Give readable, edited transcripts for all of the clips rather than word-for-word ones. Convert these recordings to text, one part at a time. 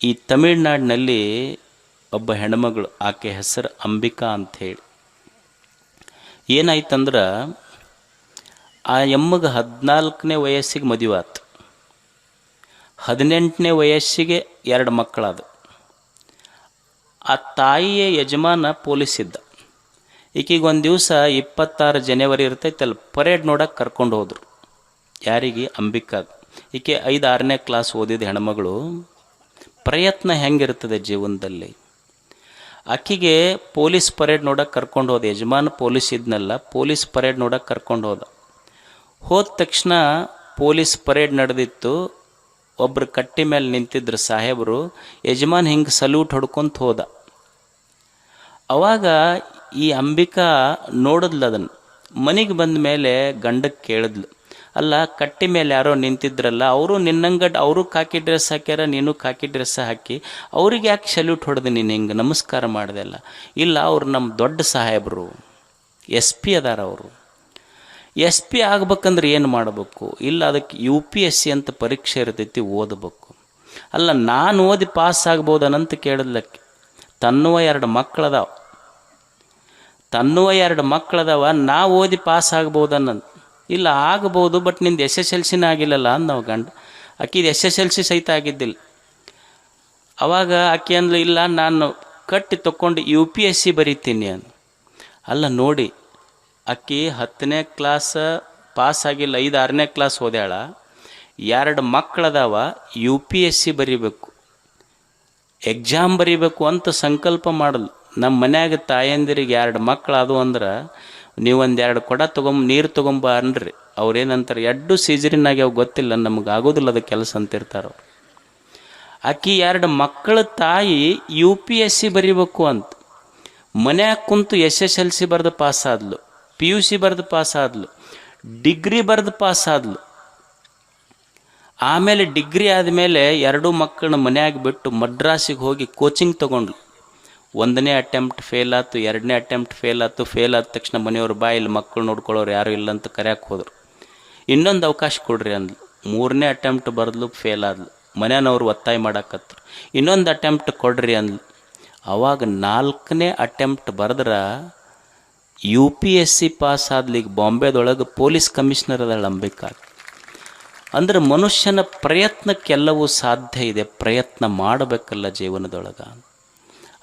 ಈ ತಮಿಳ್ನಾಡಿನಲ್ಲಿ ಒಬ್ಬ ಹೆಣ್ಮಗಳು, ಆಕೆ ಹೆಸರು ಅಂಬಿಕಾ ಅಂಥೇಳಿ. ಏನಾಯ್ತಂದ್ರೆ ಆ ಎಮ್ಮಗೆ 14ನೇ ವಯಸ್ಸಿಗೆ ಮದುವೆ ಆತು. 18ನೇ ವಯಸ್ಸಿಗೆ 2 ಮಕ್ಕಳಾದ. ಆ ತಾಯಿಯ ಯಜಮಾನ ಪೊಲೀಸ್ ಇದ್ದ. ಈಕೆಗೆ ಒಂದು ದಿವಸ 26 ಜನವರಿ ಇರ್ತೈತಲ್ಲ, ಪರೇಡ್ ನೋಡಕ್ಕೆ ಕರ್ಕೊಂಡು ಹೋದರು. ಯಾರಿಗೆ? ಅಂಬಿಕಾಗ. ಈಕೆ 5-6ನೇ ಕ್ಲಾಸ್ ಓದಿದ ಹೆಣ್ಮಗಳು. ಪ್ರಯತ್ನ ಹೆಂಗಿರ್ತದೆ ಜೀವನದಲ್ಲಿ. ಆಕೆಗೆ ಪೊಲೀಸ್ ಪರೇಡ್ ನೋಡಕ್ಕೆ ಕರ್ಕೊಂಡು ಹೋದ. ಯಜಮಾನ ಪೊಲೀಸ್ ಇದ್ನಲ್ಲ, ಪೊಲೀಸ್ ಪರೇಡ್ ನೋಡಕ್ಕೆ ಕರ್ಕೊಂಡು ಹೋದ ತಕ್ಷಣ ಪೊಲೀಸ್ ಪರೇಡ್ ನಡೆದಿತ್ತು. ಒಬ್ಬರು ಕಟ್ಟಿ ಮೇಲೆ ನಿಂತಿದ್ರು ಸಾಹೇಬರು. ಯಜಮಾನ್ ಹಿಂಗೆ ಸಲ್ಯೂಟ್ ಹೊಡ್ಕೊಂತ ಹೋದ. ಅವಾಗ ಈ ಅಂಬಿಕಾ ನೋಡಿದ್ಲು ಅದನ್ನು. ಮನೆಗೆ ಬಂದ ಮೇಲೆ ಗಂಡಕ್ಕೆ ಕೇಳಿದ್ಲು, ಅಲ್ಲ ಕಟ್ಟಿ ಮೇಲೆ ಯಾರೋ ನಿಂತಿದ್ರಲ್ಲ, ಅವರು ನಿನ್ನಂಗಡ್ ಅವರು ಕಾಕಿ ಡ್ರೆಸ್ ಹಾಕ್ಯಾರ, ನೀನು ಕಾಕಿ ಡ್ರೆಸ್ ಹಾಕಿ, ಅವ್ರಿಗೆ ಯಾಕೆ ಸಲ್ಯೂಟ್ ಹೊಡೆದು ನೀನು ಹಿಂಗೆ ನಮಸ್ಕಾರ ಮಾಡಿದೆ ಅಲ್ಲ? ಇಲ್ಲ, ಅವ್ರು ನಮ್ಮ ದೊಡ್ಡ ಸಾಹೇಬರು, SP ಅದಾರ. ಅವರು SP ಆಗ್ಬೇಕಂದ್ರೆ ಏನು ಮಾಡಬೇಕು? ಇಲ್ಲ, ಅದಕ್ಕೆ UPSC ಅಂತ ಪರೀಕ್ಷೆ ಇರ್ತೈತಿ, ಓದಬೇಕು. ಅಲ್ಲ, ನಾನು ಓದಿ ಪಾಸ್ ಆಗ್ಬೋದನಂತ ಕೇಳಿದ್ಲಕ್ಕೆ. ತನ್ನುವ 2 ಮಕ್ಕಳದಾವ, ನಾ ಓದಿ ಪಾಸ್ ಆಗ್ಬೋದನ್ನಂತ. ಇಲ್ಲ, ಆಗ್ಬೋದು, ಬಟ್ ನಿಂದು SSLCನೇ ಆಗಿಲ್ಲಲ್ಲ ಅಂದ ನಾವು ಗಂಡ. ಆಕಿದು SSLC ಸಹಿತ ಆಗಿದ್ದಿಲ್ಲ. ಅವಾಗ ಆಕೆ ಅಂದ್ಲು, ಇಲ್ಲ ನಾನು ಕಟ್ಟಿ ತಗೊಂಡು UPSC ಬರೀತೀನಿ ಅಂದ. ಅಲ್ಲ ನೋಡಿ, ಆಕೆ 10ನೇ ಕ್ಲಾಸ್ ಪಾಸ್ ಆಗಿಲ್ಲ, 5-6ನೇ ಕ್ಲಾಸ್ ಓದ್ಯಾಳ, 2 ಮಕ್ಕಳದಾವ, UPSC ಬರೀಬೇಕು, ಎಕ್ಸಾಮ್ ಬರೀಬೇಕು ಅಂತ ಸಂಕಲ್ಪ ಮಾಡಲು. ನಮ್ಮ ಮನ್ಯಾಗ ತಾಯಂದಿರಿಗೆ 2 ಮಕ್ಕಳಾದವು ಅಂದ್ರೆ ನೀವೊಂದು 2 ಕೊಡ ನೀರು ತೊಗೊಂಬ ಅನ್ರಿ. ಅವ್ರೇನಂತಾರೆ, 2 ಸೀಜರಿನಾಗಿ ಅವು ಗೊತ್ತಿಲ್ಲ, ನಮ್ಗೆ ಆಗೋದಿಲ್ಲ ಅದು ಕೆಲಸ ಅಂತಿರ್ತಾರೆ ಅವ್ರು. ಆಕಿ 2 ಮಕ್ಕಳ ತಾಯಿ UPSC ಬರೀಬೇಕು ಅಂತ ಮನ್ಯಾಗ ಕುಂತು SSLC ಬರೆದು ಪಾಸಾದ್ಲು, PUC ಬರೆದು ಪಾಸಾದ್ಲು, ಡಿಗ್ರಿ ಬರೆದು ಪಾಸಾದ್ಲು. ಆಮೇಲೆ ಡಿಗ್ರಿ ಆದಮೇಲೆ 2 ಮಕ್ಕಳನ್ನ ಮನ್ಯಾಗ ಬಿಟ್ಟು ಮಡ್ರಾಸಿಗೆ ಹೋಗಿ ಕೋಚಿಂಗ್ ತೊಗೊಂಡ್ಲು. 1ನೇ ಅಟೆಂಪ್ಟ್ ಫೇಲ್ ಆಯ್ತು, 2ನೇ ಅಟೆಂಪ್ಟ್ ಫೇಲ್ ಆಯ್ತು. ಫೇಲ್ ಆದ ತಕ್ಷಣ ಮನೆಯವ್ರು ಇಲ್ಲಿ ಮಕ್ಕಳು ನೋಡ್ಕೊಳ್ಳೋರು ಯಾರು ಇಲ್ಲ ಅಂತ ಕರೆಯಕ್ಕೆ ಹೋದರು. ಇನ್ನೊಂದು ಅವಕಾಶ ಕೊಡ್ರಿ ಅಂದ್ಲು. 3ನೇ ಅಟೆಂಪ್ಟ್ ಬರೆದ್ಲು, ಫೇಲ್ ಆದ್ಲು. ಮನೆಯವ್ರು ಒತ್ತಾಯ ಮಾಡಾಕತ್ರು, ಇನ್ನೊಂದು ಅಟೆಂಪ್ಟ್ ಕೊಡ್ರಿ ಅಂದ್ಲು. ಅವಾಗ 4ನೇ ಅಟೆಂಪ್ಟ್ ಬರೆದ್ರೆ UPSC ಪಾಸ್ ಆದ್ಲು. ಈಗ ಬಾಂಬೆದೊಳಗೆ ಪೊಲೀಸ್ ಕಮಿಷನರ್ ಅದಳ ಅಂಬಿಕಾ. ಅಂದ್ರೆ ಮನುಷ್ಯನ ಪ್ರಯತ್ನಕ್ಕೆಲ್ಲವೂ ಸಾಧ್ಯ ಇದೆ, ಪ್ರಯತ್ನ ಮಾಡಬೇಕಲ್ಲ ಜೀವನದೊಳಗೆ.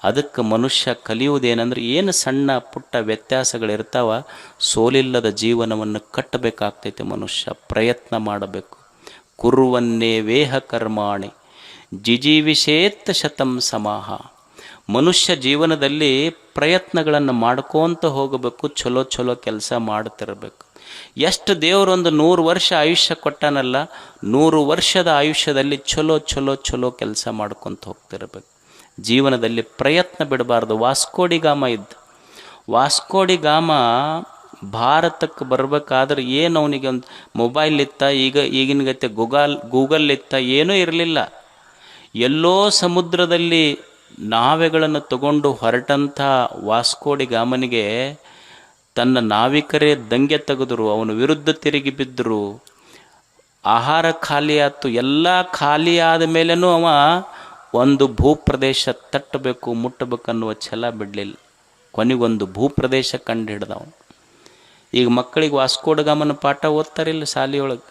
ಅದಕ್ಕೆ ಮನುಷ್ಯ ಕಲಿಯುವುದೇನೆಂದ್ರೆ, ಏನು ಸಣ್ಣ ಪುಟ್ಟ ವ್ಯತ್ಯಾಸಗಳಿರ್ತಾವ, ಸೋಲಿಲ್ಲದ ಜೀವನವನ್ನು ಕಟ್ಟಬೇಕಾಗ್ತೈತೆ. ಮನುಷ್ಯ ಪ್ರಯತ್ನ ಮಾಡಬೇಕು. ಕುರುವನ್ನೇ ವೇಹ ಕರ್ಮಾಣಿ ಜಿಜೀವಿಷೇತ್ ಶತಂ ಸಮಾಹ. ಮನುಷ್ಯ ಜೀವನದಲ್ಲಿ ಪ್ರಯತ್ನಗಳನ್ನು ಮಾಡ್ಕೊತ ಹೋಗಬೇಕು, ಚಲೋ ಚಲೋ ಕೆಲಸ ಮಾಡ್ತಿರಬೇಕು. ಎಷ್ಟು ದೇವರೊಂದು 100 ವರ್ಷ ಆಯುಷ್ಯ ಕೊಟ್ಟಾನಲ್ಲ, 100 ವರ್ಷದ ಆಯುಷ್ಯದಲ್ಲಿ ಚಲೋ ಚಲೋ ಚಲೋ ಕೆಲಸ ಮಾಡ್ಕೊತ ಹೋಗ್ತಿರ್ಬೇಕು. ಜೀವನದಲ್ಲಿ ಪ್ರಯತ್ನ ಬಿಡಬಾರ್ದು. ವಾಸ್ಕೋಡಿಗಾಮ ಇದ್ದ. ವಾಸ್ಕೋಡಿಗಾಮ ಭಾರತಕ್ಕೆ ಬರಬೇಕಾದ್ರೆ ಏನು ಅವನಿಗೆ ಒಂದು ಮೊಬೈಲ್ ಇತ್ತ, ಈಗಿನ ಗತೆ ಗೂಗಲ್ ಇತ್ತ, ಏನೂ ಇರಲಿಲ್ಲ. ಎಲ್ಲೋ ಸಮುದ್ರದಲ್ಲಿ ನಾವೆಗಳನ್ನು ತಗೊಂಡು ಹೊರಟಂಥ ವಾಸ್ಕೋಡಿಗಾಮನಿಗೆ ತನ್ನ ನಾವಿಕರೇ ದಂಗೆ ತೆಗೆದರು, ಅವನ ವಿರುದ್ಧ ತಿರುಗಿ ಬಿದ್ದರು. ಆಹಾರ ಖಾಲಿ ಆಯ್ತು. ಎಲ್ಲ ಖಾಲಿ ಆದ ಮೇಲೇನೂ ಅವ ಒಂದು ಭೂಪ್ರದೇಶ ತಟ್ಟಬೇಕು, ಮುಟ್ಟಬೇಕನ್ನುವ ಛಲ ಬಿಡಲಿಲ್ಲ. ಕೊನೆಗೊಂದು ಭೂಪ್ರದೇಶ ಕಂಡು ಹಿಡ್ದವ. ಈಗ ಮಕ್ಕಳಿಗೆ ವಾಸ್ಕೋಡಗಾಮನ ಪಾಠ ಓದ್ತಾರಿಲ್ಲ ಶಾಲೆಯೊಳಗೆ.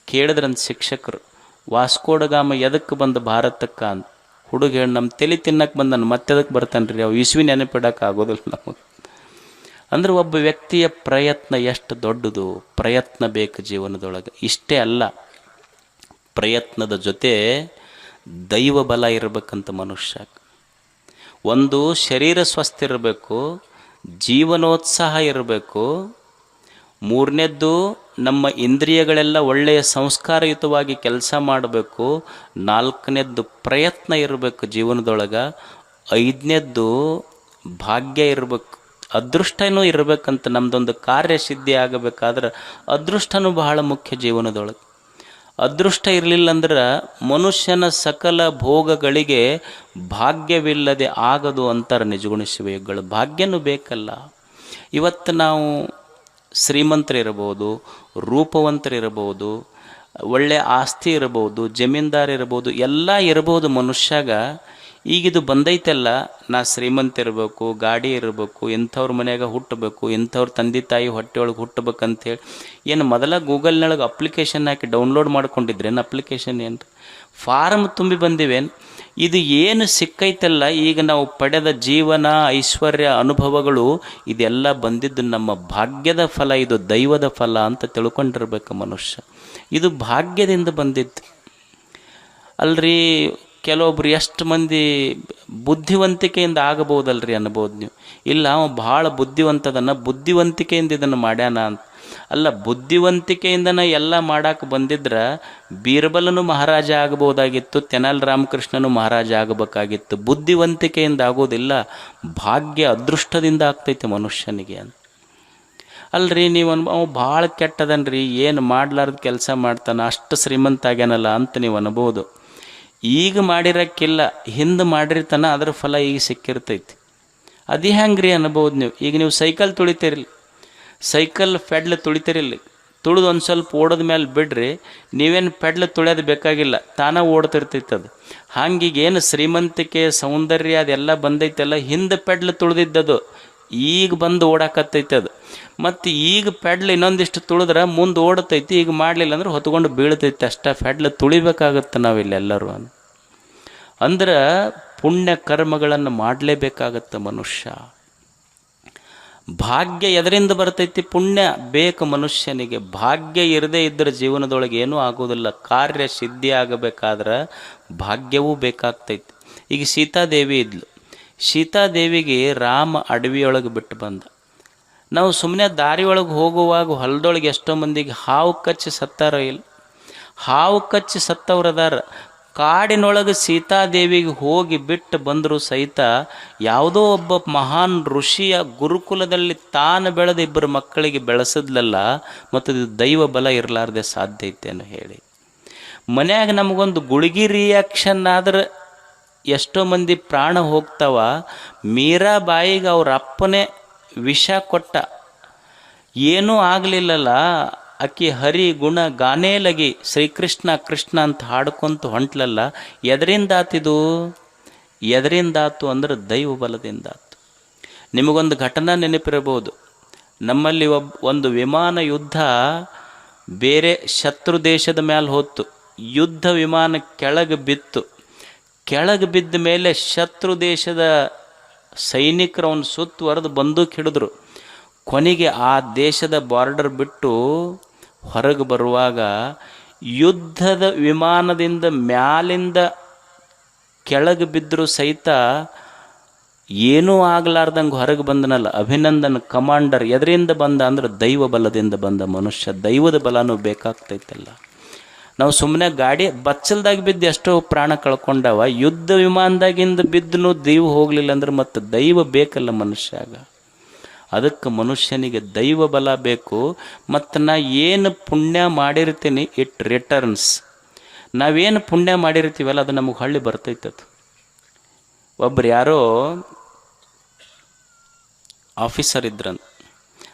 ಕೇಳಿದ್ರಂತ ಶಿಕ್ಷಕರು, ವಾಸ್ಕೋಡಗಾಮ ಎದಕ್ಕೆ ಬಂದು ಭಾರತಕ್ಕೆ ಅಂತ. ಹುಡುಗ ಹೇಳಿ, ನಮ್ಮ ತಲೆ ತಿನ್ನಕ್ಕೆ ಬಂದನು, ಮತ್ತೆದಕ್ಕೆ ಬರ್ತಾನೆ ರೀ, ಅವು ಇಸ್ವಿ ನೆನಪಿಡಕ್ಕೆ ಆಗೋದಿಲ್ಲ ನಮಗೆ. ಅಂದ್ರೆ ಒಬ್ಬ ವ್ಯಕ್ತಿಯ ಪ್ರಯತ್ನ ಎಷ್ಟು ದೊಡ್ಡದು. ಪ್ರಯತ್ನ ಬೇಕು ಜೀವನದೊಳಗೆ. ಇಷ್ಟೇ ಅಲ್ಲ, ಪ್ರಯತ್ನದ ಜೊತೆ ದೈವ ಬಲ ಇರಬೇಕಂತ ಮನುಷ್ಯ. ಒಂದು ಶರೀರ ಸ್ವಸ್ಥ ಇರಬೇಕು, ಜೀವನೋತ್ಸಾಹ ಇರಬೇಕು. 3ನೇದ್ದು ನಮ್ಮ ಇಂದ್ರಿಯಗಳೆಲ್ಲ ಒಳ್ಳೆಯ ಸಂಸ್ಕಾರಯುತವಾಗಿ ಕೆಲಸ ಮಾಡಬೇಕು. 4ನೇದ್ದು ಪ್ರಯತ್ನ ಇರಬೇಕು ಜೀವನದೊಳಗೆ. 5ನೇದ್ದು ಭಾಗ್ಯ ಇರಬೇಕು, ಅದೃಷ್ಟನೂ ಇರಬೇಕಂತ. ನಮ್ಮದೊಂದು ಕಾರ್ಯ ಸಿದ್ಧಿ ಆಗಬೇಕಾದ್ರೆ ಅದೃಷ್ಟನೂ ಬಹಳ ಮುಖ್ಯ ಜೀವನದೊಳಗೆ. ಅದೃಷ್ಟ ಇರಲಿಲ್ಲ ಅಂದ್ರೆ ಮನುಷ್ಯನ ಸಕಲ ಭೋಗಗಳಿಗೆ ಭಾಗ್ಯವಿಲ್ಲದೆ ಆಗದು ಅಂತಾರೆ ನಿಜಗುಣ ಶಿವಯೋಗಿಗಳು. ಭಾಗ್ಯನೂ ಬೇಕಲ್ಲ. ಇವತ್ತು ನಾವು ಶ್ರೀಮಂತರಿರ್ಬೋದು, ರೂಪವಂತರಿರ್ಬೋದು, ಒಳ್ಳೆ ಆಸ್ತಿ ಇರ್ಬೋದು, ಜಮೀನ್ದಾರ್ ಇರ್ಬೋದು, ಎಲ್ಲ ಇರ್ಬೋದು ಮನುಷ್ಯಾಗ. ಈಗಿದು ಬಂದೈತಲ್ಲ, ನಾ ಶ್ರೀಮಂತ ಇರಬೇಕು, ಗಾಡಿ ಇರಬೇಕು, ಇಂಥವ್ರ ಮನ್ಯಾಗ ಹುಟ್ಟಬೇಕು, ಇಂಥವ್ರ ತಂದೆ ತಾಯಿ ಹೊಟ್ಟೆಯೊಳಗೆ ಹುಟ್ಟಬೇಕಂತೇಳಿ ಏನು ಮೊದಲ ಗೂಗಲ್ನೊಳಗೆ ಅಪ್ಲಿಕೇಶನ್ ಹಾಕಿ ಡೌನ್ಲೋಡ್ ಮಾಡ್ಕೊಂಡಿದ್ರೇನು? ಅಪ್ಲಿಕೇಶನ್ ಏನು ಫಾರಮ್ ತುಂಬಿ ಬಂದಿವೇನು? ಇದು ಏನು ಸಿಕ್ಕೈತಲ್ಲ ಈಗ ನಾವು ಪಡೆದ ಜೀವನ, ಐಶ್ವರ್ಯ, ಅನುಭವಗಳು, ಇದೆಲ್ಲ ಬಂದಿದ್ದು ನಮ್ಮ ಭಾಗ್ಯದ ಫಲ, ಇದು ದೈವದ ಫಲ ಅಂತ ತಿಳ್ಕೊಂಡಿರ್ಬೇಕು ಮನುಷ್ಯ. ಇದು ಭಾಗ್ಯದಿಂದ ಬಂದಿದ್ದು ಅಲ್ರಿ. ಕೆಲವೊಬ್ರು ಎಷ್ಟು ಮಂದಿ ಬುದ್ಧಿವಂತಿಕೆಯಿಂದ ಆಗಬಹುದಲ್ರಿ ಅನ್ಬೋದು ನೀವು. ಇಲ್ಲ ಅವ ಭಾಳ ಬುದ್ಧಿವಂತದನ್ನ, ಬುದ್ಧಿವಂತಿಕೆಯಿಂದ ಇದನ್ನು ಮಾಡ್ಯಾನ ಅಂತ. ಅಲ್ಲ, ಬುದ್ಧಿವಂತಿಕೆಯಿಂದನ ಎಲ್ಲ ಮಾಡಕ್ಕೆ ಬಂದಿದ್ರೆ ಬೀರ್ಬಲನು ಮಹಾರಾಜ ಆಗಬಹುದಾಗಿತ್ತು, ತೆನಾಲಿ ರಾಮಕೃಷ್ಣನು ಮಹಾರಾಜ ಆಗಬೇಕಾಗಿತ್ತು. ಬುದ್ಧಿವಂತಿಕೆಯಿಂದ ಆಗೋದಿಲ್ಲ, ಭಾಗ್ಯ ಅದೃಷ್ಟದಿಂದ ಆಗ್ತೈತೆ ಮನುಷ್ಯನಿಗೆ ಅಂತ. ಅಲ್ರಿ ನೀವು ಅವ ಭಾಳ ಕೆಟ್ಟದನ್ರಿ, ಏನು ಮಾಡ್ಲಾರ್ದ ಕೆಲಸ ಮಾಡ್ತಾನೆ, ಅಷ್ಟು ಶ್ರೀಮಂತ ಆಗ್ಯಾನಲ್ಲ ಅಂತ ನೀವು ಅನ್ಬೋದು. ಈಗ ಮಾಡಿರೋಕ್ಕಿಲ್ಲ, ಹಿಂದೆ ಮಾಡಿರ್ತಾನ, ಅದ್ರ ಫಲ ಈಗ ಸಿಕ್ಕಿರ್ತೈತಿ. ಅದು ಹೆಂಗ್ರಿ ಅನ್ಬೋದು ನೀವು. ಈಗ ನೀವು ಸೈಕಲ್ ತುಳಿತೀರಿಲ್ಲ, ಸೈಕಲ್ ಪೆಡ್ಲ್ ತುಳಿತೀರಿಲ್ಲ, ತುಳಿದು ಒಂದು ಸ್ವಲ್ಪ ಓಡೋದ ಮೇಲೆ ಬಿಡ್ರಿ, ನೀವೇನು ಪೆಡ್ಲ್ ತುಳಿಯೋದು ಬೇಕಾಗಿಲ್ಲ, ತಾನೇ ಓಡ್ತಿರ್ತೈತೆ ಅದು. ಹಂಗೀಗೇನು ಶ್ರೀಮಂತಿಕೆ, ಸೌಂದರ್ಯ ಅದೆಲ್ಲ ಬಂದೈತಲ್ಲ, ಹಿಂದೆ ಪೆಡ್ಲ್ ತುಳಿದಿದ್ದದು ಈಗ ಬಂದು ಓಡಾಕತ್ತೈತೆ ಅದು. ಮತ್ತು ಈಗ ಪೆಡ್ಲ್ ಇನ್ನೊಂದಿಷ್ಟು ತುಳಿದ್ರೆ ಮುಂದೆ ಓಡತೈತಿ, ಈಗ ಮಾಡಲಿಲ್ಲ ಅಂದ್ರೆ ಹೊತ್ಕೊಂಡು ಬೀಳ್ತೈತಿ ಅಷ್ಟೇ. ಪೆಡ್ಲ್ ತುಳಿಬೇಕಾಗತ್ತೆ ನಾವಿಲ್ಲೆಲ್ಲರೂ. ಅಂದ್ರೆ ಪುಣ್ಯ ಕರ್ಮಗಳನ್ನು ಮಾಡಲೇಬೇಕಾಗತ್ತೆ ಮನುಷ್ಯ. ಭಾಗ್ಯ ಎದರಿಂದ ಬರ್ತೈತಿ? ಪುಣ್ಯ ಬೇಕು ಮನುಷ್ಯನಿಗೆ. ಭಾಗ್ಯ ಇರದೇ ಇದ್ದರೆ ಜೀವನದೊಳಗೆ ಏನೂ ಆಗೋದಿಲ್ಲ. ಕಾರ್ಯ ಸಿದ್ಧಿ ಆಗಬೇಕಾದ್ರೆ ಭಾಗ್ಯವೂ ಬೇಕಾಗ್ತೈತಿ. ಈಗ ಸೀತಾದೇವಿ ಇದ್ಲು, ಸೀತಾದೇವಿಗೆ ರಾಮ ಅಡವಿಯೊಳಗೆ ಬಿಟ್ಟು ಬಂದ. ನಾವು ಸುಮ್ಮನೆ ದಾರಿಯೊಳಗೆ ಹೋಗುವಾಗ ಹೊಲದೊಳಗೆ ಎಷ್ಟೋ ಮಂದಿಗೆ ಹಾವು ಕಚ್ಚಿ ಸತ್ತಾರ ಇಲ್ಲ, ಹಾವು ಕಚ್ಚಿ ಸತ್ತವ್ರದಾರ. ಕಾಡಿನೊಳಗೆ ಸೀತಾದೇವಿಗೆ ಹೋಗಿ ಬಿಟ್ಟು ಬಂದರೂ ಸಹಿತ ಯಾವುದೋ ಒಬ್ಬ ಮಹಾನ್ ಋಷಿಯ ಗುರುಕುಲದಲ್ಲಿ ತಾನು ಬೆಳೆದ ಇಬ್ಬರು ಮಕ್ಕಳಿಗೆ ಬೆಳೆಸಿದ್ಲಲ್ಲ, ಮತ್ತು ಇದು ದೈವ ಬಲ ಇರಲಾರ್ದೆ ಸಾಧ್ಯ ಐತೇನು ಹೇಳಿ. ಮನ್ಯಾಗ ನಮಗೊಂದು ಗುಳಿಗಿ ರಿಯಾಕ್ಷನ್ ಆದ್ರೆ ಎಷ್ಟೋ ಮಂದಿ ಪ್ರಾಣ ಹೋಗ್ತಾವ. ಮೀರಾಬಾಯಿಗೆ ಅವ್ರ ಅಪ್ಪನೇ ವಿಷ ಕೊಟ್ಟ, ಏನೂ ಆಗಲಿಲ್ಲಲ್ಲ. ಅಕ್ಕಿ ಹರಿ ಗುಣ ಗಾನೇ ಲಗಿ ಶ್ರೀಕೃಷ್ಣ ಕೃಷ್ಣ ಅಂತ ಹಾಡ್ಕೊಂತ ಹೊಂಟ್ಲಲ್ಲ. ಎದರಿಂದಾತಿದು? ಎದರಿಂದಾತು ಅಂದ್ರೆ ದೈವ ಬಲದಿಂದಾತು. ನಿಮಗೊಂದು ಘಟನಾ ನೆನಪಿರಬಹುದು. ನಮ್ಮಲ್ಲಿ ಒಂದು ವಿಮಾನ ಯುದ್ಧ ಬೇರೆ ಶತ್ರು ದೇಶದ ಮೇಲೆ ಹೋತು. ಯುದ್ಧ ವಿಮಾನ ಕೆಳಗೆ ಬಿತ್ತು. ಕೆಳಗೆ ಬಿದ್ದ ಮೇಲೆ ಶತ್ರು ದೇಶದ ಸೈನಿಕರು ಅವನು ಸುತ್ತುವರೆದು ಬಂದೂಕ್ ಹಿಡಿದ್ರು. ಕೊನೆಗೆ ಆ ದೇಶದ ಬಾರ್ಡರ್ ಬಿಟ್ಟು ಹೊರಗೆ ಬರುವಾಗ ಯುದ್ಧದ ವಿಮಾನದಿಂದ ಮ್ಯಾಲಿಂದ ಕೆಳಗೆ ಬಿದ್ದರೂ ಸಹಿತ ಏನೂ ಆಗಲಾರ್ದಂಗೆ ಹೊರಗೆ ಬಂದನಲ್ಲ, ಅಭಿನಂದನ್ ಕಮಾಂಡರ್. ಎದರಿಂದ ಬಂದ ಅಂದ್ರೆ ದೈವ ಬಲದಿಂದ ಬಂದ ಮನುಷ್ಯ. ದೈವದ ಬಲನೂ ಬೇಕಾಗ್ತೈತಲ್ಲ. ನಾವು ಸುಮ್ಮನೆ ಗಾಡಿ ಬಚ್ಚಲ್ದಾಗ ಬಿದ್ದು ಎಷ್ಟೋ ಪ್ರಾಣ ಕಳ್ಕೊಂಡವ. ಯುದ್ಧ ವಿಮಾನದಾಗಿಂದ ಬಿದ್ದನು ದೈವ ಹೋಗಲಿಲ್ಲ ಅಂದ್ರೆ ಮತ್ತೆ ದೈವ ಬೇಕಲ್ಲ ಮನುಷ್ಯಾಗ. ಅದಕ್ಕೆ ಮನುಷ್ಯನಿಗೆ ದೈವ ಬಲ ಬೇಕು. ಮತ್ತು ನಾ ಏನು ಪುಣ್ಯ ಮಾಡಿರ್ತೀನಿ ಇಟ್ ರಿಟರ್ನ್ಸ್. ನಾವೇನು ಪುಣ್ಯ ಮಾಡಿರ್ತೀವಲ್ಲ ಅದು ನಮಗೆ ಹೊಳ್ಳಿ ಬರ್ತೈತದು. ಒಬ್ರು ಯಾರೋ ಆಫೀಸರ್ ಇದ್ರಂತ.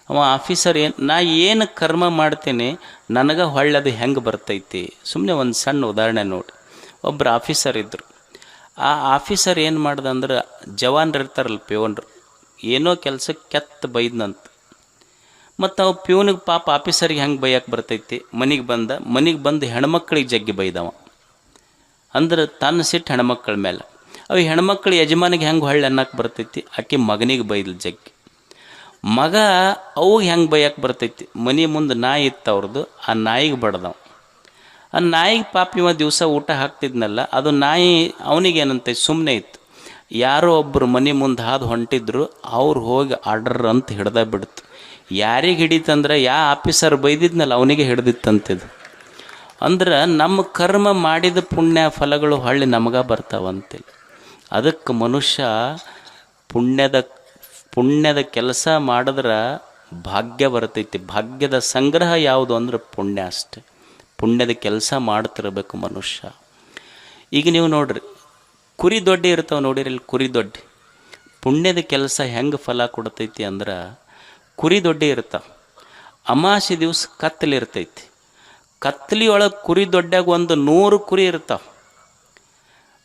ಅವ ಆಫೀಸರ್ ನಾ ಏನು ಕರ್ಮ ಮಾಡ್ತೀನಿ ನನಗೆ ಹೊಳ್ಳದು ಹೆಂಗೆ ಬರ್ತೈತಿ? ಸುಮ್ಮನೆ ಒಂದು ಸಣ್ಣ ಉದಾಹರಣೆ ನೋಡಿ. ಒಬ್ಬರು ಆಫೀಸರ್ ಇದ್ದರು. ಆ ಆಫೀಸರ್ ಏನು ಮಾಡ್ದೆ ಅಂದ್ರೆ, ಜವಾನ್ರು ಇರ್ತಾರಲ್ಲ ಪ್ಯೂನ್ರು, ಏನೋ ಕೆಲಸಕ್ಕೆ ಕೆತ್ತ ಬೈದ್ನಂತ. ಮತ್ತು ಅವು ಪ್ಯೂನಿಗೆ ಪಾಪ ಆಫೀಸರಿಗೆ ಹೆಂಗೆ ಬೈಯಕ್ಕೆ ಬರ್ತೈತಿ? ಮನೆಗೆ ಬಂದು ಹೆಣ್ಮಕ್ಳಿಗೆ ಜಗ್ಗಿ ಬೈದವ. ಅಂದ್ರೆ ತನ್ನ ಸಿಟ್ಟು ಹೆಣ್ಮಕ್ಳ ಮೇಲೆ. ಅವು ಹೆಣ್ಮಕ್ಳು ಯಜಮಾನಿಗೆ ಹೆಂಗೆ ಹೊಳ್ಳಿ ಅನ್ನಕ್ಕೆ ಬರ್ತೈತಿ? ಆಕೆ ಮಗನಿಗೆ ಬೈದ್ಲು ಜಗ್ಗಿ. ಮಗ ಅವಾಗ ಹೆಂಗೆ ಬೈಯಕ್ಕೆ ಬರ್ತೈತಿ? ಮನೆ ಮುಂದೆ ನಾಯಿ ಇತ್ತು ಅವ್ರದ್ದು, ಆ ನಾಯಿಗೆ ಬಡ್ದವ. ಆ ನಾಯಿಗೆ ಪಾಪ ಇವ ದಿವಸ ಊಟ ಹಾಕ್ತಿದ್ನಲ್ಲ, ಅದು ನಾಯಿ ಅವನಿಗೇನಂತ ಸುಮ್ಮನೆ ಇತ್ತು. ಯಾರೋ ಒಬ್ಬರು ಮನೆ ಮುಂದೆ ಹಾದು ಹೊಂಟಿದ್ರು, ಅವ್ರು ಹೋಗಿ ಆರ್ಡರ್ ಅಂತ ಹಿಡ್ದ ಬಿಡ್ತು. ಯಾರಿಗೆ ಹಿಡಿತಂದ್ರೆ ಆಫೀಸರ್ ಬೈದಿದ್ನಲ್ಲ ಅವನಿಗೆ ಹಿಡ್ದಿತ್ತಂತಿದ್ದು. ಅಂದ್ರೆ ನಮ್ಮ ಕರ್ಮ ಮಾಡಿದ ಪುಣ್ಯ ಫಲಗಳು ಹೊಳ್ಳಿ ನಮಗೆ ಬರ್ತಾವಂತಿಲ್ಲ. ಅದಕ್ಕೆ ಮನುಷ್ಯ ಪುಣ್ಯದ ಕೆಲಸ ಮಾಡಿದ್ರೆ ಭಾಗ್ಯ ಬರ್ತೈತಿ. ಭಾಗ್ಯದ ಸಂಗ್ರಹ ಯಾವುದು ಅಂದ್ರೆ ಪುಣ್ಯ ಅಷ್ಟೆ. ಪುಣ್ಯದ ಕೆಲಸ ಮಾಡ್ತಿರ್ಬೇಕು ಮನುಷ್ಯ. ಈಗ ನೀವು ನೋಡ್ರಿ, ಕುರಿ ದೊಡ್ಡಿ ಇರ್ತಾವೆ ನೋಡಿರಿ, ಇಲ್ಲಿ ಕುರಿ ದೊಡ್ಡಿ ಪುಣ್ಯದ ಕೆಲಸ ಹೆಂಗೆ ಫಲ ಕೊಡ್ತೈತಿ ಅಂದ್ರೆ, ಕುರಿ ದೊಡ್ಡಿ ಇರ್ತಾವೆ. ಅಮಾವಾಸ್ಯೆ ದಿವಸ ಕತ್ತಲಿರ್ತೈತಿ. ಕತ್ಲಿಯೊಳಗೆ ಕುರಿ ದೊಡ್ಡಾಗ ಒಂದು 100 ಕುರಿ ಇರ್ತಾವೆ.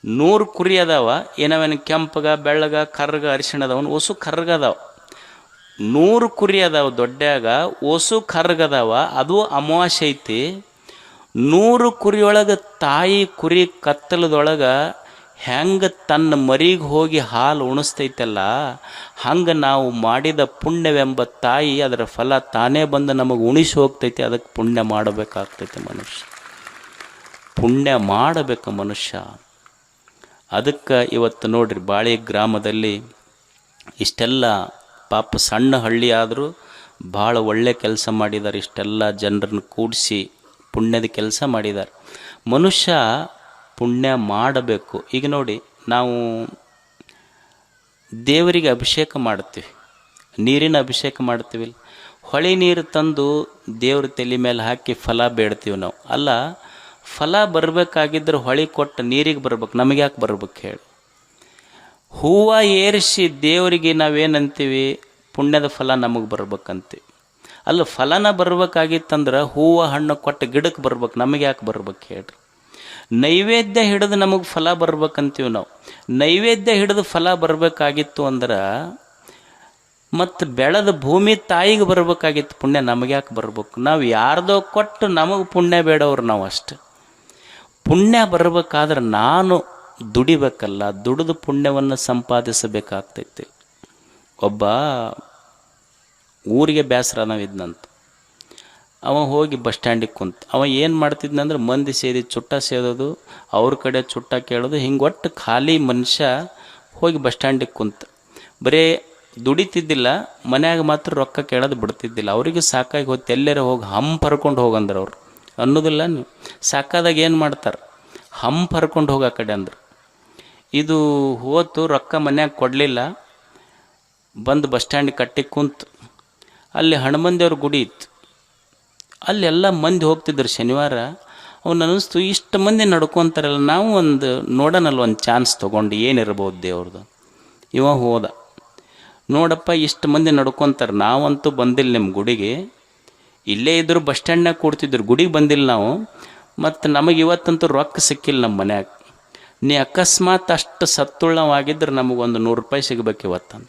100 ಕುರಿ ಅದಾವ. ಏನವೇನು ಕೆಂಪಗ ಬೆಳ್ಳಗ ಕರ್ರಗ ಅರಿಶಿಣ ಅದಾವನು ಒಸು ಕರ್ರಗದಾವ. 100 ಕುರಿ ಅದಾವ ದೊಡ್ಡಾಗ, ಒಸು ಕರ್ರಗದಾವ. ಅದು ಅಮಾವಾಸ್ಯೆ ಐತಿ. 100 ಕುರಿಯೊಳಗೆ ತಾಯಿ ಕುರಿ ಕತ್ತಲದೊಳಗೆ ಹೆಂಗೆ ತನ್ನ ಮರಿಗೆ ಹೋಗಿ ಹಾಲು ಉಣಿಸ್ತೈತಲ್ಲ, ಹಂಗೆ ನಾವು ಮಾಡಿದ ಪುಣ್ಯವೆಂಬ ತಾಯಿ ಅದರ ಫಲ ತಾನೇ ಬಂದು ನಮಗೆ ಉಣಿಸಿ ಹೋಗ್ತೈತಿ. ಅದಕ್ಕೆ ಪುಣ್ಯ ಮಾಡಬೇಕಾಗ್ತೈತೆ ಮನುಷ್ಯ, ಪುಣ್ಯ ಮಾಡಬೇಕು ಮನುಷ್ಯ. ಅದಕ್ಕೆ ಇವತ್ತು ನೋಡ್ರಿ, ಬಾಳಿ ಗ್ರಾಮದಲ್ಲಿ ಇಷ್ಟೆಲ್ಲ ಪಾಪ ಸಣ್ಣ ಹಳ್ಳಿ ಆದರೂ ಭಾಳ ಒಳ್ಳೆ ಕೆಲಸ ಮಾಡಿದ್ದಾರೆ. ಇಷ್ಟೆಲ್ಲ ಜನರನ್ನು ಕೂಡಿಸಿ ಪುಣ್ಯದ ಕೆಲಸ ಮಾಡಿದ್ದಾರೆ. ಮನುಷ್ಯ ಪುಣ್ಯ ಮಾಡಬೇಕು. ಈಗ ನೋಡಿ, ನಾವು ದೇವರಿಗೆ ಅಭಿಷೇಕ ಮಾಡ್ತೀವಿ, ನೀರಿನ ಅಭಿಷೇಕ ಮಾಡ್ತೀವಿ. ಹೊಳೆ ನೀರು ತಂದು ದೇವ್ರ ತಲೆ ಮೇಲೆ ಹಾಕಿ ಫಲ ಬೇಡ್ತೀವಿ ನಾವು. ಅಲ್ಲ, ಫಲ ಬರಬೇಕಾಗಿದ್ದರೆ ಹೊಳೆ ಕೊಟ್ಟು ನೀರಿಗೆ ಬರ್ಬೇಕು, ನಮಗೆ ಯಾಕೆ ಬರ್ಬೇಕು ಹೇಳಿ? ಹೂವು ಏರಿಸಿ ದೇವರಿಗೆ ನಾವೇನಂತೀವಿ? ಪುಣ್ಯದ ಫಲ ನಮಗೆ ಬರ್ಬೇಕಂತೀವಿ. ಅಲ್ಲ, ಫಲನ ಬರ್ಬೇಕಾಗಿತ್ತಂದ್ರೆ ಹೂವು ಹಣ್ಣು ಕೊಟ್ಟು ಗಿಡಕ್ಕೆ ಬರ್ಬೇಕು, ನಮಗೆ ಯಾಕೆ ಬರ್ಬೇಕು ಹೇಳ್ರಿ? ನೈವೇದ್ಯ ಹಿಡಿದು ನಮಗೆ ಫಲ ಬರ್ಬೇಕಂತೀವಿ ನಾವು. ನೈವೇದ್ಯ ಹಿಡಿದು ಫಲ ಬರಬೇಕಾಗಿತ್ತು ಅಂದ್ರೆ ಮತ್ತು ಬೆಳೆದ ಭೂಮಿ ತಾಯಿಗೆ ಬರಬೇಕಾಗಿತ್ತು ಪುಣ್ಯ, ನಮಗೆ ಯಾಕೆ ಬರ್ಬೇಕು? ನಾವು ಯಾರ್ದೋ ಕೊಟ್ಟು ನಮಗೆ ಪುಣ್ಯ ಬೇಡವ್ರು ನಾವು ಅಷ್ಟೆ. ಪುಣ್ಯ ಬರಬೇಕಾದ್ರೆ ನಾನು ದುಡಿಬೇಕಲ್ಲ, ದುಡಿದು ಪುಣ್ಯವನ್ನು ಸಂಪಾದಿಸಬೇಕಾಗ್ತೈತಿ. ಒಬ್ಬ ಊರಿಗೆ ಬೇಸರ ನಾವಿದ್ನಂತ, ಅವ ಹೋಗಿ ಬಸ್ ಸ್ಟ್ಯಾಂಡಿಗೆ ಕುಂತು. ಅವ ಏನು ಮಾಡ್ತಿದ್ನಂದ್ರೆ ಮಂದಿ ಸೇದಿ ಚುಟ್ಟ ಸೇದೋದು, ಅವ್ರ ಕಡೆ ಚುಟ್ಟ ಕೇಳೋದು, ಹಿಂಗೆ ಒಟ್ಟು ಖಾಲಿ ಮನುಷ್ಯ ಹೋಗಿ ಬಸ್ ಸ್ಟ್ಯಾಂಡಿಗೆ ಕುಂತು. ಬರೀ ದುಡಿತಿದ್ದಿಲ್ಲ, ಮನ್ಯಾಗ ಮಾತ್ರ ರೊಕ್ಕ ಕೇಳೋದು ಬಿಡ್ತಿದ್ದಿಲ್ಲ. ಅವರಿಗೆ ಸಾಕಾಗಿ ಹೋಗ್ತು, ಎಲ್ಲರೂ ಹೋಗಿ ಹಂಪ್ ಹರ್ಕೊಂಡು ಹೋಗಂದ್ರೆ ಅವ್ರು ಅನ್ನೋದಿಲ್ಲ. ನೀವು ಸಾಕಾದಾಗ ಏನು ಮಾಡ್ತಾರೆ? ಹಂಪ್ ಹರ್ಕೊಂಡು ಹೋಗೋ ಕಡೆ ಅಂದ್ರೆ. ಇದು ಹೋತು, ರೊಕ್ಕ ಮನ್ಯಾಗ ಕೊಡಲಿಲ್ಲ, ಬಂದು ಬಸ್ ಸ್ಟ್ಯಾಂಡಿಗೆ ಕಟ್ಟಿ ಕುಂತು. ಅಲ್ಲಿ ಹನುಮಂದೇವ್ರ ಗುಡಿ ಇತ್ತು, ಅಲ್ಲೆಲ್ಲ ಮಂದಿ ಹೋಗ್ತಿದ್ರು ಶನಿವಾರ. ಅವ್ನು ಅನ್ನಿಸ್ತು, ಇಷ್ಟು ಮಂದಿ ನಡ್ಕೊತಾರಲ್ಲ, ನಾವು ಒಂದು ನೋಡೋಣಲ್ಲ, ಒಂದು ಚಾನ್ಸ್ ತೊಗೊಂಡು ಏನಿರ್ಬೋದು ದೇವ್ರದ್ದು. ಇವ ಹೋದ, ನೋಡಪ್ಪ ಇಷ್ಟು ಮಂದಿ ನಡ್ಕೊತಾರೆ, ನಾವಂತೂ ಬಂದಿಲ್ಲ ನಿಮ್ಮ ಗುಡಿಗೆ, ಇಲ್ಲೇ ಇದ್ದರು ಬಸ್ ಸ್ಟ್ಯಾಂಡ್ನಾಗ ಕೂಡ್ತಿದ್ರು, ಗುಡಿಗೆ ಬಂದಿಲ್ಲ ನಾವು. ಮತ್ತು ನಮಗೆ ಇವತ್ತಂತೂ ರೊಕ್ಕ ಸಿಕ್ಕಿಲ್ಲ ನಮ್ಮ ಮನ್ಯಾಗ. ನೀ ಅಕಸ್ಮಾತ್ ಅಷ್ಟು ಸತ್ತುಳ್ಳವಾಗಿದ್ರೆ ನಮಗೊಂದು 100 ರೂಪಾಯಿ ಸಿಗಬೇಕು ಇವತ್ತಂತ.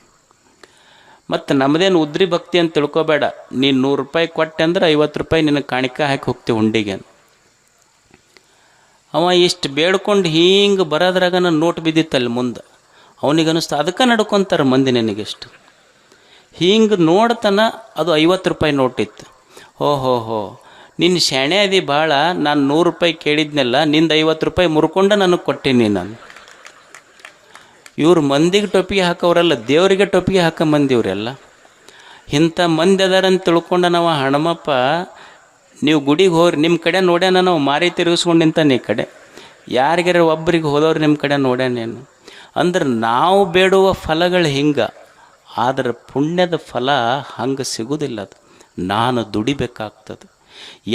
ಮತ್ತು ನಮ್ಮದೇನು ಉದ್ರಿ ಭಕ್ತಿ ಅಂತ ತಿಳ್ಕೊಬೇಡ, ನೀನು 100 ರೂಪಾಯಿ ಕೊಟ್ಟೆ ಅಂದ್ರೆ 50 ರೂಪಾಯಿ ನಿನಗೆ ಕಾಣಿಕೆ ಹಾಕಿ ಹೋಗ್ತೀವಿ ಹುಂಡಿಗೆ. ಅವ ಇಷ್ಟು ಬೇಡ್ಕೊಂಡು ಹಿಂಗೆ ಬರೋದ್ರಾಗ ನನ್ನ ನೋಟ್ ಬಿದ್ದಿತ್ತಲ್ಲಿ ಮುಂದೆ. ಅವನಿಗೆ ಅನ್ನಿಸ್ತು, ಅದಕ್ಕೆ ನಡ್ಕೊತಾರೆ ಮಂದಿ ನನಗೆಷ್ಟು. ಹಿಂಗೆ ನೋಡ್ತಾನ, ಅದು 50 ರೂಪಾಯಿ ನೋಟಿತ್ತು. ಓಹೋ, ನಿನ್ನ ಶಾಣೆ ಅದಿ ಭಾಳ, ನಾನು 100 ರೂಪಾಯಿ ಕೇಳಿದ್ನೆಲ್ಲ, ನಿಂದು 50 ರೂಪಾಯಿ ಮುರ್ಕೊಂಡು ನನಗೆ ಕೊಟ್ಟೀನಿ ನಾನು. ಇವ್ರು ಮಂದಿಗೆ ಟೊಪ್ಪಿಗೆ ಹಾಕೋರಲ್ಲ, ದೇವರಿಗೆ ಟೊಪ್ಪಿಗೆ ಹಾಕೋ ಮಂದಿ ಇವರೆಲ್ಲ. ಇಂಥ ಮಂದಿ ಅದಾರಂತ ತಿಳ್ಕೊಂಡ ನಾವು ಹಣಮಪ್ಪ, ನೀವು ಗುಡಿಗೆ ಹೋಗ್ರಿ, ನಿಮ್ಮ ಕಡೆ ನೋಡ್ಯಾನ, ನಾವು ಮಾರಿ ತಿರುಗಿಸ್ಕೊಂಡು ನಿಂತಾನೆ ಈ ಕಡೆ. ಯಾರಿಗಾರ ಒಬ್ಬರಿಗೆ ಹೋದವ್ರು ನಿಮ್ಮ ಕಡೆ ನೋಡ್ಯಾನೇನು ಅಂದ್ರೆ, ನಾವು ಬೇಡುವ ಫಲಗಳು ಹಿಂಗೆ. ಆದರೆ ಪುಣ್ಯದ ಫಲ ಹಂಗೆ ಸಿಗೋದಿಲ್ಲ. ಅದು ನಾನು ದುಡಿಬೇಕಾಗ್ತದೆ.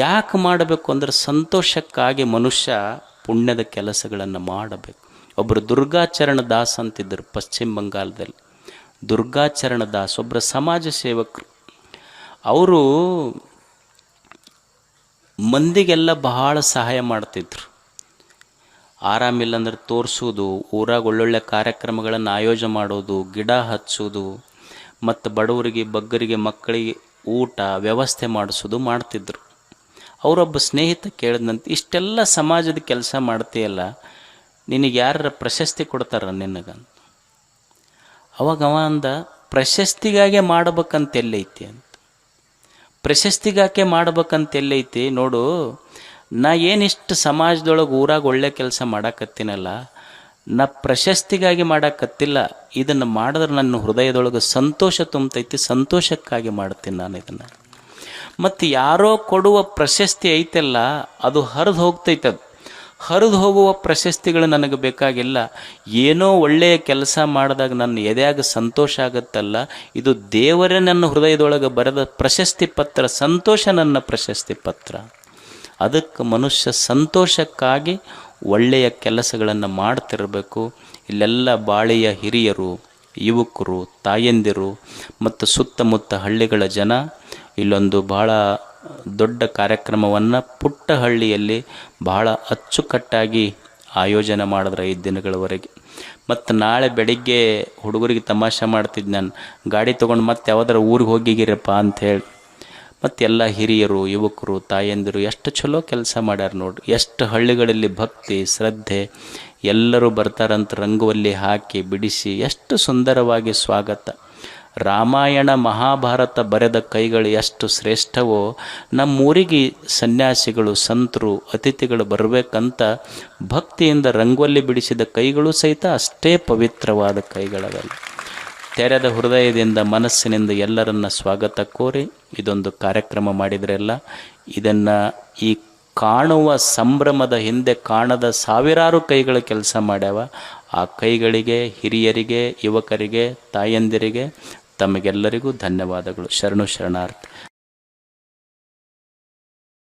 ಯಾಕೆ ಮಾಡಬೇಕು ಅಂದ್ರೆ, ಸಂತೋಷಕ್ಕಾಗಿ ಮನುಷ್ಯ ಪುಣ್ಯದ ಕೆಲಸಗಳನ್ನು ಮಾಡಬೇಕು. ಒಬ್ಬರು ದುರ್ಗಾಚರಣ ದಾಸ್ ಅಂತಿದ್ದರು ಪಶ್ಚಿಮ ಬಂಗಾಳದಲ್ಲಿ. ದುರ್ಗಾಚರಣ ದಾಸ್ ಒಬ್ಬರ ಸಮಾಜ ಸೇವಕರು. ಅವರು ಮಂದಿಗೆಲ್ಲ ಬಹಳ ಸಹಾಯ ಮಾಡ್ತಿದ್ರು. ಆರಾಮಿಲ್ಲ ಅಂದ್ರೆ ತೋರಿಸೋದು, ಊರಾಗ ಒಳ್ಳೊಳ್ಳೆ ಕಾರ್ಯಕ್ರಮಗಳನ್ನು ಆಯೋಜನೆ ಮಾಡೋದು, ಗಿಡ ಹಚ್ಚೋದು, ಮತ್ತು ಬಡವರಿಗೆ ಬಗ್ಗರಿಗೆ ಮಕ್ಕಳಿಗೆ ಊಟ ವ್ಯವಸ್ಥೆ ಮಾಡಿಸೋದು ಮಾಡ್ತಿದ್ರು. ಅವರೊಬ್ಬ ಸ್ನೇಹಿತ ಕೇಳಿದಂತೆ, ಇಷ್ಟೆಲ್ಲ ಸಮಾಜದ ಕೆಲಸ ಮಾಡ್ತೀಯಲ್ಲ, ನಿನಗೆ ಯಾರ ಪ್ರಶಸ್ತಿ ಕೊಡ್ತಾರ ನಿನಗಂತ. ಅವಾಗ ಅವ ಅಂದ, ಪ್ರಶಸ್ತಿಗಾಗೆ ಮಾಡ್ಬೇಕಂತ ಎಲ್ಲೈತಿ ಅಂತ. ಪ್ರಶಸ್ತಿಗಾಕೆ ಮಾಡ್ಬೇಕಂತ ಎಲ್ಲೈತಿ ನೋಡು, ನಾ ಏನಿಷ್ಟು ಸಮಾಜದೊಳಗೆ ಊರಾಗ ಒಳ್ಳೆ ಕೆಲಸ ಮಾಡಾಕತ್ತೀನಲ್ಲ, ನಾ ಪ್ರಶಸ್ತಿಗಾಗಿ ಮಾಡಾಕತ್ತಿಲ್ಲ. ಇದನ್ನು ಮಾಡಿದ್ರೆ ನನ್ನ ಹೃದಯದೊಳಗೆ ಸಂತೋಷ ತುಂಬತೈತಿ, ಸಂತೋಷಕ್ಕಾಗಿ ಮಾಡ್ತೀನಿ ನಾನು ಇದನ್ನು. ಮತ್ತು ಯಾರೋ ಕೊಡುವ ಪ್ರಶಸ್ತಿ ಐತಲ್ಲ, ಅದು ಹರಿದು ಹೋಗ್ತೈತದು. ಹರಿದು ಹೋಗುವ ಪ್ರಶಸ್ತಿಗಳು ನನಗೆ ಬೇಕಾಗಿಲ್ಲ. ಏನೋ ಒಳ್ಳೆಯ ಕೆಲಸ ಮಾಡಿದಾಗ ನನ್ನ ಎದೆಯಾಗ ಸಂತೋಷ ಆಗುತ್ತಲ್ಲ, ಇದು ದೇವರೇ ನನ್ನ ಹೃದಯದೊಳಗೆ ಬರೆದ ಪ್ರಶಸ್ತಿ ಪತ್ರ, ಸಂತೋಷ ನನ್ನ ಪ್ರಶಸ್ತಿ ಪತ್ರ. ಅದಕ್ಕೆ ಮನುಷ್ಯ ಸಂತೋಷಕ್ಕಾಗಿ ಒಳ್ಳೆಯ ಕೆಲಸಗಳನ್ನು ಮಾಡ್ತಿರಬೇಕು. ಇಲ್ಲೆಲ್ಲ ಬಾಳೆಯ ಹಿರಿಯರು, ಯುವಕರು, ತಾಯಂದಿರು ಮತ್ತು ಸುತ್ತಮುತ್ತ ಹಳ್ಳಿಗಳ ಜನ ಇಲ್ಲೊಂದು ಭಾಳ ದೊಡ್ಡ ಕಾರ್ಯಕ್ರಮವನ್ನು ಪುಟ್ಟಹಳ್ಳಿಯಲ್ಲಿ ಬಹಳ ಅಚ್ಚುಕಟ್ಟಾಗಿ ಆಯೋಜನೆ ಮಾಡಿದ್ರೆ 5 ದಿನಗಳವರೆಗೆ. ಮತ್ತು ನಾಳೆ ಬೆಳಿಗ್ಗೆ ಹುಡುಗರಿಗೆ ತಮಾಷೆ ಮಾಡ್ತಿದ್ದು ನಾನು, ಗಾಡಿ ತೊಗೊಂಡು ಮತ್ತೆ ಯಾವ್ದಾರ ಊರಿಗೆ ಹೋಗಿಗಿರಪ್ಪ ಅಂಥೇಳಿ. ಮತ್ತು ಎಲ್ಲ ಹಿರಿಯರು, ಯುವಕರು, ತಾಯಂದಿರು ಎಷ್ಟು ಚಲೋ ಕೆಲಸ ಮಾಡ್ಯಾರ ನೋಡ್ರಿ. ಎಷ್ಟು ಹಳ್ಳಿಗಳಲ್ಲಿ ಭಕ್ತಿ ಶ್ರದ್ಧೆ, ಎಲ್ಲರೂ ಬರ್ತಾರಂತ ರಂಗೋಲಿ ಹಾಕಿ ಬಿಡಿಸಿ ಎಷ್ಟು ಸುಂದರವಾಗಿ ಸ್ವಾಗತ. ರಾಮಾಯಣ ಮಹಾಭಾರತ ಬರೆದ ಕೈಗಳು ಎಷ್ಟು ಶ್ರೇಷ್ಠವೋ, ನಮ್ಮೂರಿಗೆ ಸನ್ಯಾಸಿಗಳು, ಸಂತರು, ಅತಿಥಿಗಳು ಬರಬೇಕಂತ ಭಕ್ತಿಯಿಂದ ರಂಗೋಲಿ ಬಿಡಿಸಿದ ಕೈಗಳು ಸಹಿತ ಅಷ್ಟೇ ಪವಿತ್ರವಾದ ಕೈಗಳವೆಲ್ಲ. ತೆರೆದ ಹೃದಯದಿಂದ ಮನಸ್ಸಿನಿಂದ ಎಲ್ಲರನ್ನ ಸ್ವಾಗತ ಕೋರಿ ಇದೊಂದು ಕಾರ್ಯಕ್ರಮ ಮಾಡಿದ್ರೆಲ್ಲ. ಇದನ್ನು ಈ ಕಾಣುವ ಸಂಭ್ರಮದ ಹಿಂದೆ ಕಾಣದ ಸಾವಿರಾರು ಕೈಗಳು ಕೆಲಸ ಮಾಡ್ಯಾವ. ಆ ಕೈಗಳಿಗೆ, ಹಿರಿಯರಿಗೆ, ಯುವಕರಿಗೆ, ತಾಯಂದಿರಿಗೆ ತಮಗೆಲ್ಲರಿಗೂ ಧನ್ಯವಾದಗಳು. ಶರಣು ಶರಣಾರ್ಥಿ.